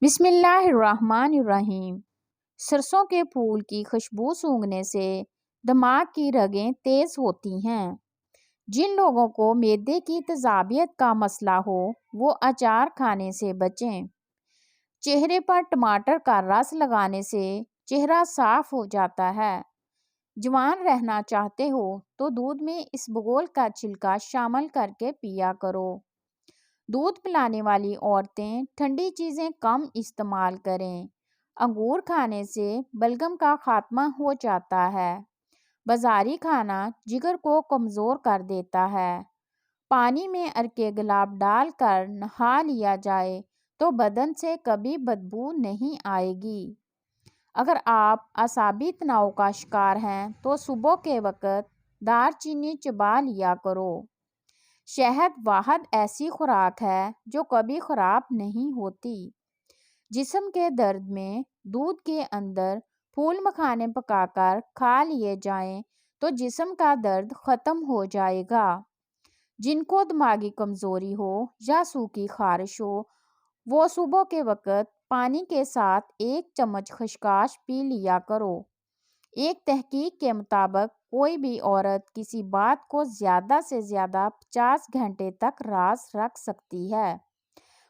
بسم اللہ الرحمن الرحیم۔ سرسوں کے پھول کی خوشبو سونگھنے سے دماغ کی رگیں تیز ہوتی ہیں۔ جن لوگوں کو معدے کی تیزابیت کا مسئلہ ہو وہ اچار کھانے سے بچیں۔ چہرے پر ٹماٹر کا رس لگانے سے چہرہ صاف ہو جاتا ہے۔ جوان رہنا چاہتے ہو تو دودھ میں اسبگول کا چھلکا شامل کر کے پیا کرو۔ دودھ پلانے والی عورتیں ٹھنڈی چیزیں کم استعمال کریں۔ انگور کھانے سے بلغم کا خاتمہ ہو جاتا ہے۔ بازاری کھانا جگر کو کمزور کر دیتا ہے۔ پانی میں عرق گلاب ڈال کر نہا لیا جائے تو بدن سے کبھی بدبو نہیں آئے گی۔ اگر آپ اعصابی تناؤ کا شکار ہیں تو صبح کے وقت دار چینی چبا لیا کرو۔ شہد واحد ایسی خوراک ہے جو کبھی خراب نہیں ہوتی۔ جسم کے درد میں دودھ کے اندر پھول مکھانے پکا کر کھا لیے جائیں تو جسم کا درد ختم ہو جائے گا۔ جن کو دماغی کمزوری ہو یا سوکھی خارش ہو وہ صبح کے وقت پانی کے ساتھ 1 چمچ خشخاش پی لیا کرو۔ ایک تحقیق کے مطابق کوئی بھی عورت کسی بات کو زیادہ سے زیادہ 50 گھنٹے تک راز رکھ سکتی ہے۔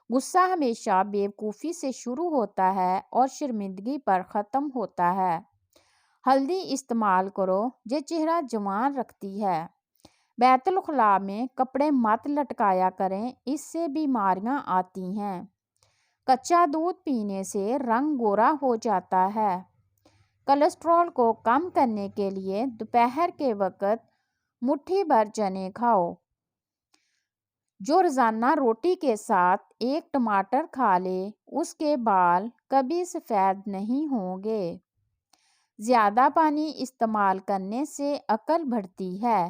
غصہ ہمیشہ بیوقوفی سے شروع ہوتا ہے اور شرمندگی پر ختم ہوتا ہے۔ ہلدی استعمال کرو یہ چہرہ جوان رکھتی ہے۔ بیت الخلاء میں کپڑے مت لٹکایا کریں، اس سے بیماریاں آتی ہیں۔ کچا دودھ پینے سے رنگ گورا ہو جاتا ہے۔ کولیسٹرول کو کم کرنے کے لیے دوپہر کے وقت مٹھی بھر چنے کھاؤ۔ جو روزانہ روٹی کے ساتھ 1 ٹماٹر کھا لے اس کے بال کبھی سفید نہیں ہوں گے۔ زیادہ پانی استعمال کرنے سے عقل بڑھتی ہے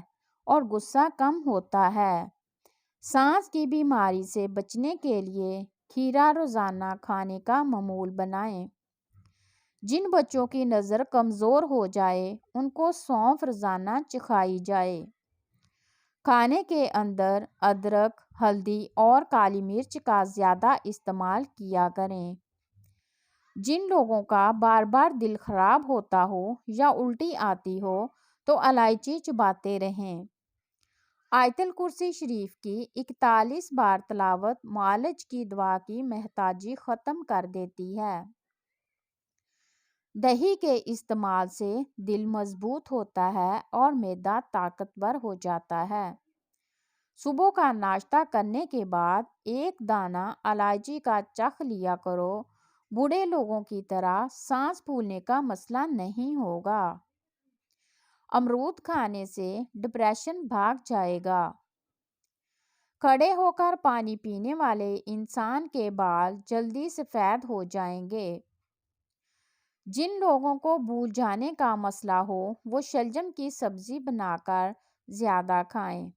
اور غصہ کم ہوتا ہے۔ سانس کی بیماری سے بچنے کے لیے کھیرا روزانہ کھانے کا معمول بنائیں۔ جن بچوں کی نظر کمزور ہو جائے ان کو سونف روزانہ چکھائی جائے۔ کھانے کے اندر ادرک، ہلدی اور کالی مرچ کا زیادہ استعمال کیا کریں۔ جن لوگوں کا بار بار دل خراب ہوتا ہو یا الٹی آتی ہو تو الائچی چباتے رہیں۔ آیت الکرسی شریف کی 41 بار تلاوت معالج کی دوا کی محتاجی ختم کر دیتی ہے۔ دہی کے استعمال سے دل مضبوط ہوتا ہے اور معدہ طاقتور ہو جاتا ہے۔ صبح کا ناشتہ کرنے کے بعد 1 دانہ الائچی کا چخ لیا کرو۔ بوڑھے لوگوں کی طرح سانس پھولنے کا مسئلہ نہیں ہوگا۔ امرود کھانے سے ڈپریشن بھاگ جائے گا۔ کھڑے ہو کر پانی پینے والے انسان کے بال جلدی سفید ہو جائیں گے۔ جن لوگوں کو بھول جانے کا مسئلہ ہو وہ شلجم کی سبزی بنا کر زیادہ کھائیں۔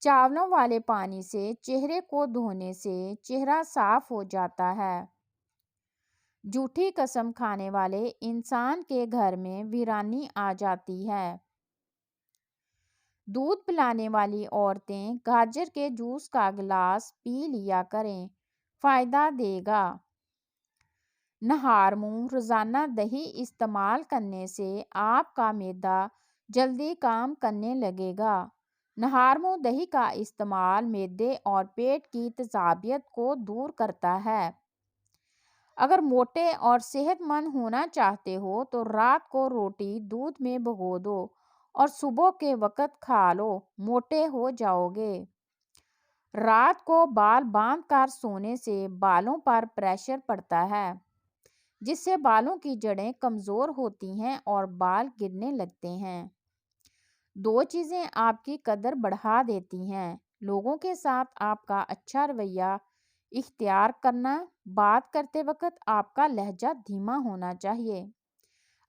چاولوں والے پانی سے چہرے کو دھونے سے چہرہ صاف ہو جاتا ہے۔ جھوٹی قسم کھانے والے انسان کے گھر میں ویرانی آ جاتی ہے۔ دودھ پلانے والی عورتیں گاجر کے جوس کا گلاس پی لیا کریں، فائدہ دے گا۔ نہار منہ روزانہ دہی استعمال کرنے سے آپ کا معدہ جلدی کام کرنے لگے گا۔ نہار منہ دہی کا استعمال معدے اور پیٹ کی تیزابیت کو دور کرتا ہے۔ اگر موٹے اور صحت مند ہونا چاہتے ہو تو رات کو روٹی دودھ میں بھگو دو اور صبح کے وقت کھا لو، موٹے ہو جاؤ گے۔ رات کو بال باندھ کر سونے سے بالوں پر پریشر پڑتا ہے جس سے بالوں کی جڑیں کمزور ہوتی ہیں اور بال گرنے لگتے ہیں۔ 2 چیزیں آپ کی قدر بڑھا دیتی ہیں۔ لوگوں کے ساتھ آپ کا اچھا رویہ اختیار کرنا۔ بات کرتے وقت آپ کا لہجہ دھیما ہونا چاہیے۔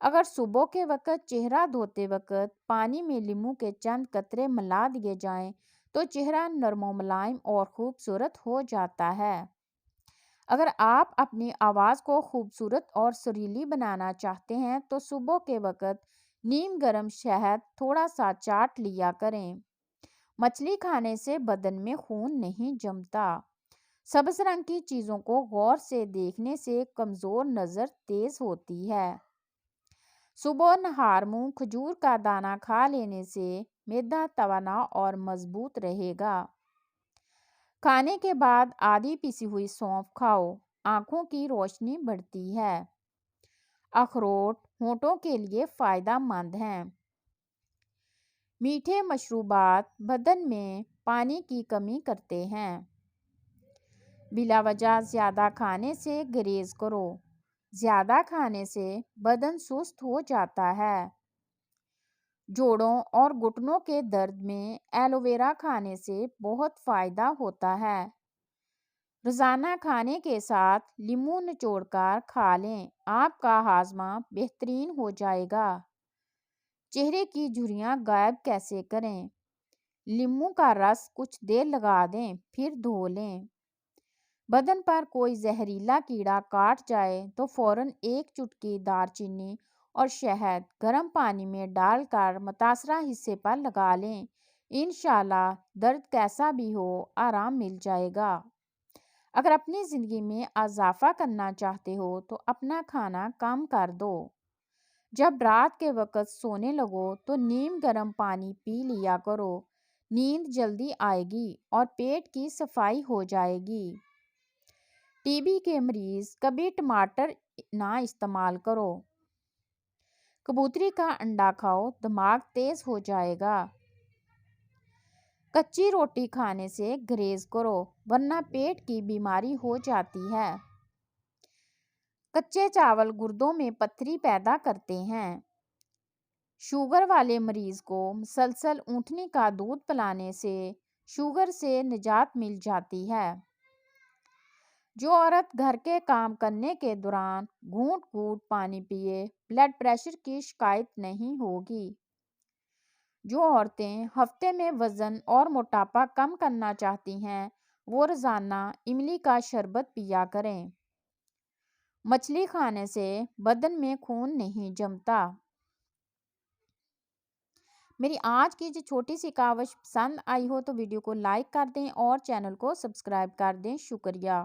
اگر صبح کے وقت چہرہ دھوتے وقت پانی میں لیموں کے چند قطرے ملا دیے جائیں تو چہرہ نرم و ملائم اور خوبصورت ہو جاتا ہے۔ اگر آپ اپنی آواز کو خوبصورت اور سریلی بنانا چاہتے ہیں تو صبح کے وقت نیم گرم شہد تھوڑا سا چاٹ لیا کریں۔ مچھلی کھانے سے بدن میں خون نہیں جمتا۔ سبز رنگ کی چیزوں کو غور سے دیکھنے سے کمزور نظر تیز ہوتی ہے۔ صبح و نہار منہ کھجور کا دانہ کھا لینے سے معدہ توانا اور مضبوط رہے گا۔ کھانے کے بعد آدھی پیسی ہوئی سونف کھاؤ، آنکھوں کی روشنی بڑھتی ہے۔ اخروٹ ہونٹوں کے لیے فائدہ مند ہیں۔ میٹھے مشروبات بدن میں پانی کی کمی کرتے ہیں۔ بلا وجہ زیادہ کھانے سے گریز کرو، زیادہ کھانے سے بدن سست ہو جاتا ہے۔ جوڑوں اور گھٹنوں کے درد میں ایلو ویرا کھانے سے بہت فائدہ ہوتا ہے۔ روزانہ کھانے کے ساتھ لیموں نچوڑ کر کھا لیں، آپ کا ہاضمہ بہترین ہو جائے گا۔ چہرے کی جھریاں غائب کیسے کریں؟ لیموں کا رس کچھ دیر لگا دیں پھر دھو لیں۔ بدن پر کوئی زہریلا کیڑا کاٹ جائے تو فوراً ایک چٹکی دار چینی اور شہد گرم پانی میں ڈال کر متاثرہ حصے پر لگا لیں، انشاءاللہ درد کیسا بھی ہو آرام مل جائے گا۔ اگر اپنی زندگی میں اضافہ کرنا چاہتے ہو تو اپنا کھانا کم کر دو۔ جب رات کے وقت سونے لگو تو نیم گرم پانی پی لیا کرو، نیند جلدی آئے گی اور پیٹ کی صفائی ہو جائے گی۔ ٹی بی کے مریض کبھی ٹماٹر نہ استعمال کرو۔ کبوتری کا انڈا کھاؤ، دماغ تیز ہو جائے گا۔ کچی روٹی کھانے سے گریز کرو ورنہ پیٹ کی بیماری ہو جاتی ہے۔ کچے چاول گردوں میں پتھری پیدا کرتے ہیں۔ شوگر والے مریض کو مسلسل اونٹنی کا دودھ پلانے سے شوگر سے نجات مل جاتی ہے۔ جو عورت گھر کے کام کرنے کے دوران گھونٹ گھونٹ پانی پیے، بلڈ پریشر کی شکایت نہیں ہوگی۔ جو عورتیں ہفتے میں وزن اور موٹاپا کم کرنا چاہتی ہیں وہ روزانہ املی کا شربت پیا کریں۔ مچھلی کھانے سے بدن میں خون نہیں جمتا۔ میری آج کی جو چھوٹی سی کاوش پسند آئی ہو تو ویڈیو کو لائک کر دیں اور چینل کو سبسکرائب کر دیں۔ شکریہ۔